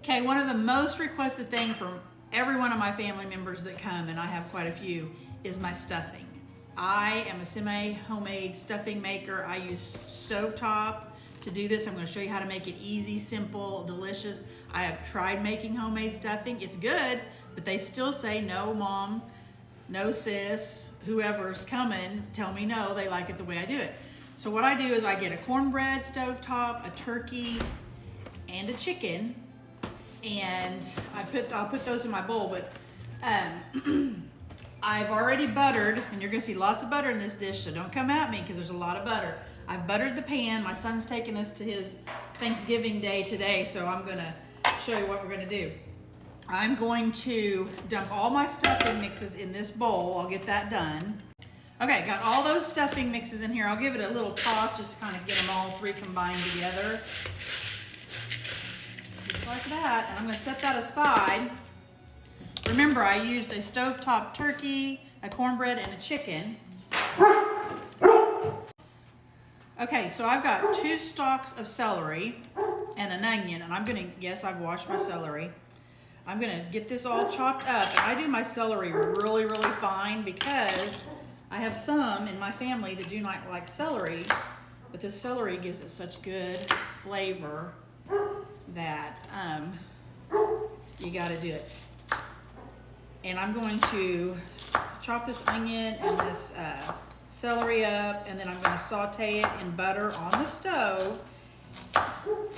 Okay, one of the most requested things from every one of my family members that come, and I have quite a few, is my stuffing. I am a semi-homemade stuffing maker. I use stovetop to do this. I'm going to show you how to make it easy, simple, delicious. I have tried making homemade stuffing. It's good, but they still say, no, mom, no, sis, whoever's coming, tell me no, they like it the way I do it. So what I do is I get a cornbread stovetop, a turkey, and a chicken, and I'll put those in my bowl, but I've already buttered, and you're gonna see lots of butter in this dish, so don't come at me because there's a lot of butter. I've buttered the pan. My son's taking this to his Thanksgiving day today, so I'm gonna show you what we're gonna do. I'm going to dump all my stuffing mixes in this bowl. I'll get that done. Okay, got all those stuffing mixes in here. I'll give it a little toss just to kind of get them all three combined together. Just like that, and I'm gonna set that aside. Remember, I used a stovetop turkey, a cornbread, and a chicken. Okay, so I've got 2 stalks of celery and an onion, and I'm gonna, yes, I've washed my celery. I'm gonna get this all chopped up, and I do my celery really, really fine because I have some in my family that do not like celery, but this celery gives it such good flavor that you gotta do it. And I'm going to chop this onion and this celery up, and then I'm gonna saute it in butter on the stove.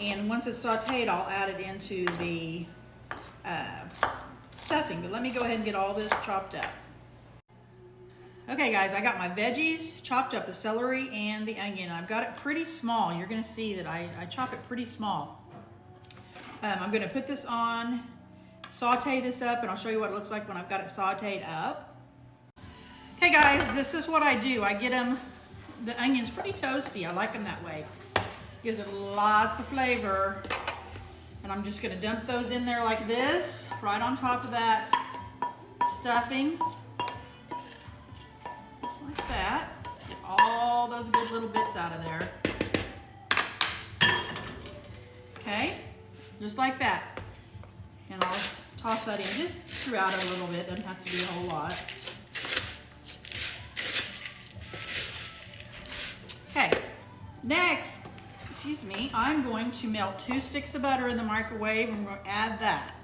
And once it's sauteed, I'll add it into the stuffing. But let me go ahead and get all this chopped up. Okay guys, I got my veggies chopped up, the celery and the onion. I've got it pretty small. You're gonna see that I chop it pretty small. I'm gonna put this on, saute this up, and I'll show you what it looks like when I've got it sauteed up. Okay guys, this is what I do. I get them, the onions pretty toasty. I like them that way. Gives it lots of flavor. And I'm just gonna dump those in there like this, right on top of that stuffing. Just like that. Get all those good little bits out of there. Okay, just like that. And I'll toss that in just throughout it a little bit. Doesn't have to be a whole lot. Okay, next, excuse me, I'm going to melt 2 sticks of butter in the microwave, and we're going to add that.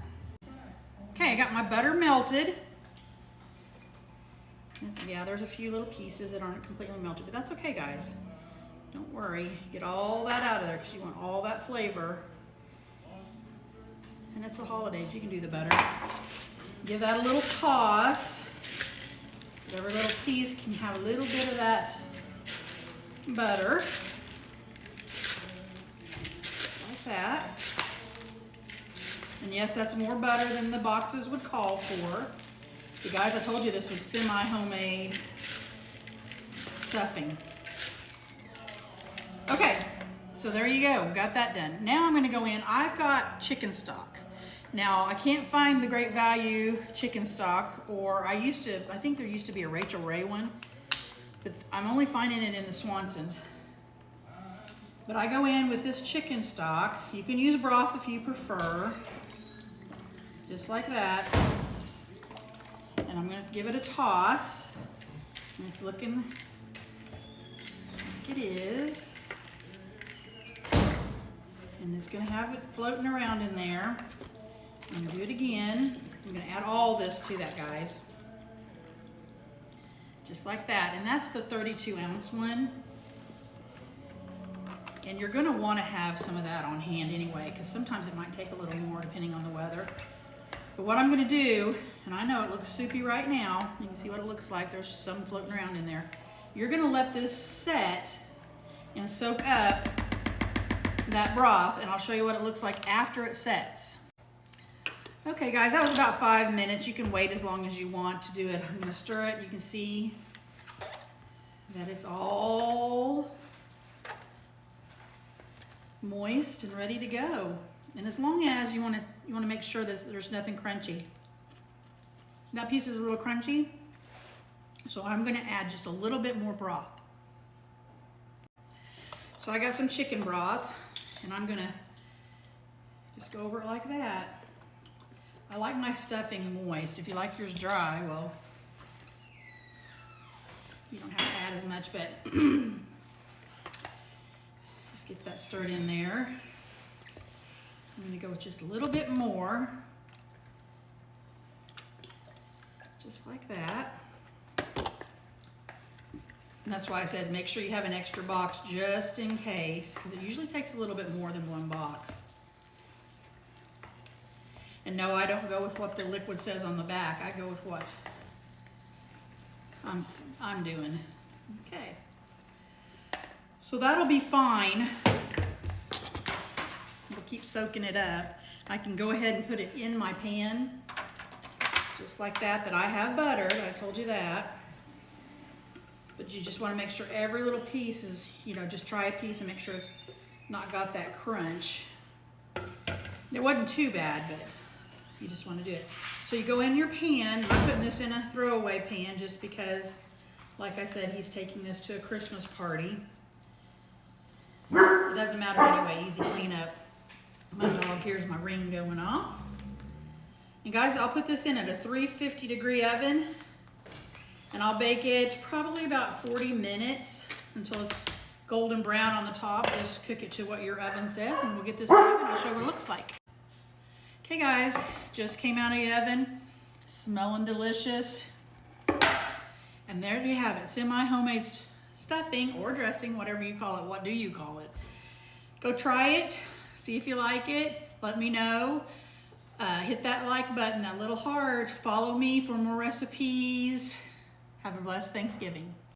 Okay, I got my butter melted. Yeah, there's a few little pieces that aren't completely melted, but that's okay, guys. Don't worry. Get all that out of there because you want all that flavor. And it's the holidays, you can do the butter. Give that a little toss. So every little piece can have a little bit of that butter. Just like that. And yes, that's more butter than the boxes would call for. You guys, I told you this was semi-homemade stuffing. Okay, so there you go, got that done. Now I'm gonna go in, I've got chicken stock. Now, I can't find the Great Value chicken stock, or I think there used to be a Rachel Ray one, but I'm only finding it in the Swansons. But I go in with this chicken stock. You can use broth if you prefer, just like that. And I'm gonna give it a toss. And it's looking like it is. And it's gonna have it floating around in there. I'm gonna do it again. I'm gonna add all this to that, guys. Just like that. And that's the 32-ounce one. And you're gonna wanna have some of that on hand anyway, because sometimes it might take a little more depending on the weather. But what I'm gonna do, and I know it looks soupy right now, you can see what it looks like, there's some floating around in there. You're gonna let this set and soak up that broth, and I'll show you what it looks like after it sets. Okay guys, that was about 5 minutes. You can wait as long as you want to do it. I'm gonna stir it. You can see that it's all moist and ready to go. And as long as you wanna make sure that there's nothing crunchy. That piece is a little crunchy, so I'm gonna add just a little bit more broth. So I got some chicken broth, and I'm gonna Just go over it like that. I like my stuffing moist. If you like yours dry, well, you don't have to add as much, but just get that stirred in there. I'm gonna go with just a little bit more. Just like that. And that's why I said make sure you have an extra box just in case, because it usually takes a little bit more than one box. And no, I don't go with what the liquid says on the back. I go with what I'm doing. Okay. So that'll be fine. It'll keep soaking it up. I can go ahead and put it in my pan, just like that I have buttered. I told you that. But you just want to make sure every little piece is, you know, just try a piece and make sure it's not got that crunch. It wasn't too bad, but you just want to do it. So you go in your pan. I'm putting this in a throwaway pan just because, like I said, he's taking this to a Christmas party. It doesn't matter anyway, easy cleanup. My dog hears my ring going off. And guys, I'll put this in at a 350 degree oven, and I'll bake it probably about 40 minutes until it's golden brown on the top. Just cook it to what your oven says, and we'll get this done and I'll show what it looks like. Okay guys, just came out of the oven, smelling delicious. And there you have it, semi-homemade stuffing or dressing, whatever you call it. What do you call it? Go try it, see if you like it, let me know. Hit that like button, that little heart. Follow me for more recipes. Have a blessed Thanksgiving.